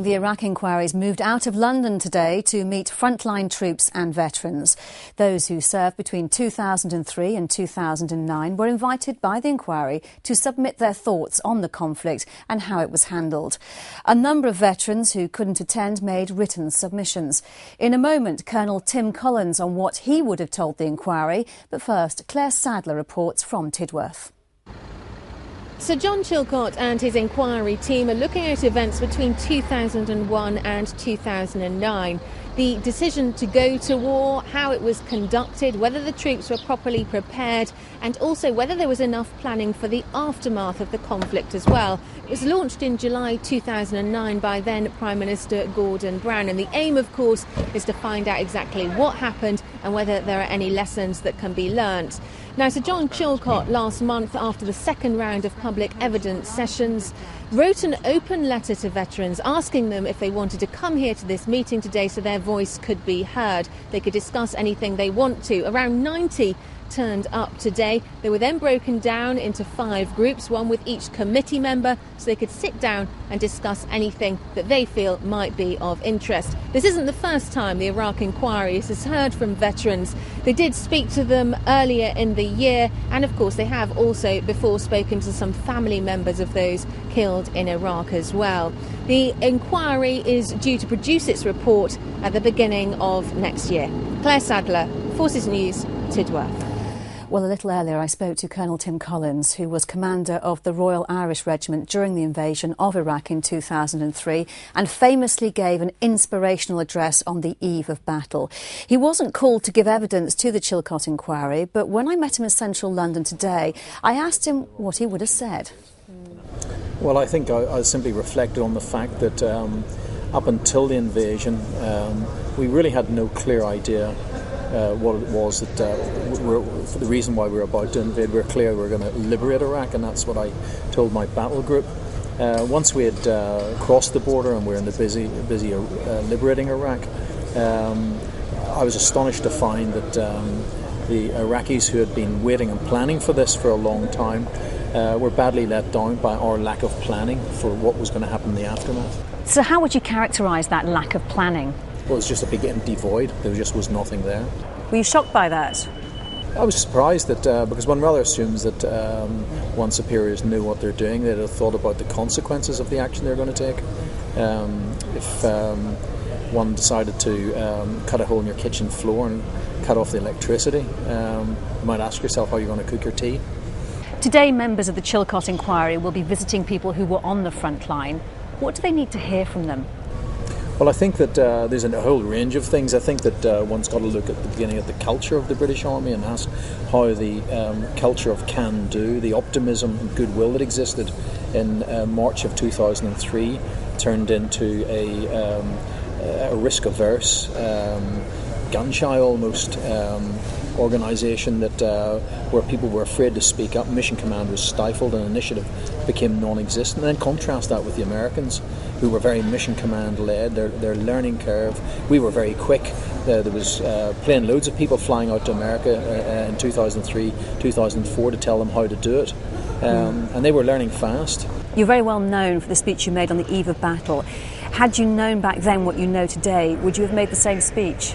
The Iraq inquiries moved out of London today to meet frontline troops and veterans. Those who served between 2003 and 2009 were invited by the inquiry to submit their thoughts on the conflict and how it was handled. A number of veterans who couldn't attend made written submissions. In a moment, Colonel Tim Collins on what he would have told the inquiry. But first, Claire Sadler reports from Tidworth. Sir John Chilcot and his inquiry team are looking at events between 2001 and 2009. The decision to go to war, how it was conducted, whether the troops were properly prepared, and also whether there was enough planning for the aftermath of the conflict as well. It was launched in July 2009 by then Prime Minister Gordon Brown, and the aim, of course, is to find out exactly what happened and whether there are any lessons that can be learnt. Now, Sir John Chilcot last month, after the second round of public evidence sessions, wrote an open letter to veterans asking them if they wanted to come here to this meeting today so their voice could be heard. They could discuss anything they want to. Around 90 turned up today. They were then broken down into 5 groups, one with each committee member, so they could sit down and discuss anything that they feel might be of interest. This isn't the first time the Iraq inquiry has heard from veterans. They did speak to them earlier in the year, and of course they have also before spoken to some family members of those killed in Iraq as well. The inquiry is due to produce its report at the beginning of next year. Claire Sadler, Forces News, Tidworth. Well, a little earlier I spoke to Colonel Tim Collins, who was commander of the Royal Irish Regiment during the invasion of Iraq in 2003 and famously gave an inspirational address on the eve of battle. He wasn't called to give evidence to the Chilcot inquiry, but when I met him in central London today, I asked him what he would have said. Well, I think I simply reflected on the fact that up until the invasion, we really had no clear idea what it was that for the reason why we were about to invade. We were clear we were going to liberate Iraq, and that's what I told my battle group. Once we had crossed the border and we were in the busy liberating Iraq, I was astonished to find that the Iraqis who had been waiting and planning for this for a long time were badly let down by our lack of planning for what was going to happen in the aftermath. So how would you characterise that lack of planning? Well, it was just a big empty void. There just was nothing there. Were you shocked by that? I was surprised that because one rather assumes that one's superiors knew what they're doing. They'd have thought about the consequences of the action they're going to take. If one decided to cut a hole in your kitchen floor and cut off the electricity, you might ask yourself how you're going to cook your tea. Today, members of the Chilcot inquiry will be visiting people who were on the front line. What do they need to hear from them? Well, I think that there's a whole range of things. I think that one's got to look at the beginning of the culture of the British Army and ask how the culture of can-do, the optimism and goodwill that existed in March of 2003 turned into a risk-averse, gun-shy almost organisation that where people were afraid to speak up. Mission command was stifled and initiative became non-existent. And then contrast that with the Americans, who were very mission command led. Their learning curve, we were very quick. There was plane loads of people flying out to America in 2003, 2004 to tell them how to do it, and they were learning fast. You're very well known for the speech you made on the eve of battle. Had you known back then what you know today, would you have made the same speech?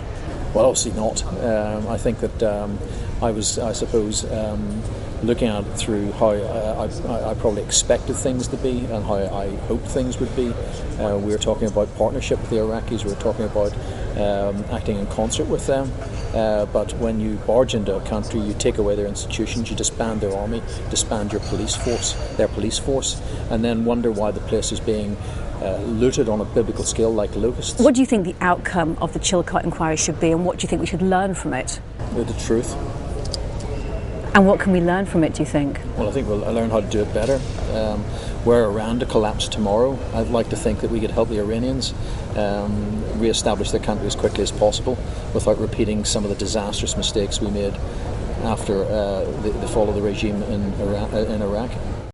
Well, obviously not. I think that I was, I suppose, looking at it through how I probably expected things to be and how I hoped things would be. We were talking about partnership with the Iraqis. We were talking about acting in concert with them. But when you barge into a country, you take away their institutions, you disband their army, disband your police force, their police force, and then wonder why the place is being looted on a biblical scale like locusts. What do you think the outcome of the Chilcot inquiry should be, and what do you think we should learn from it? The truth. And what can we learn from it, do you think? Well, I think we'll learn how to do it better. Were Iran to collapse tomorrow, I'd like to think that we could help the Iranians re-establish their country as quickly as possible without repeating some of the disastrous mistakes we made after the fall of the regime in Iraq.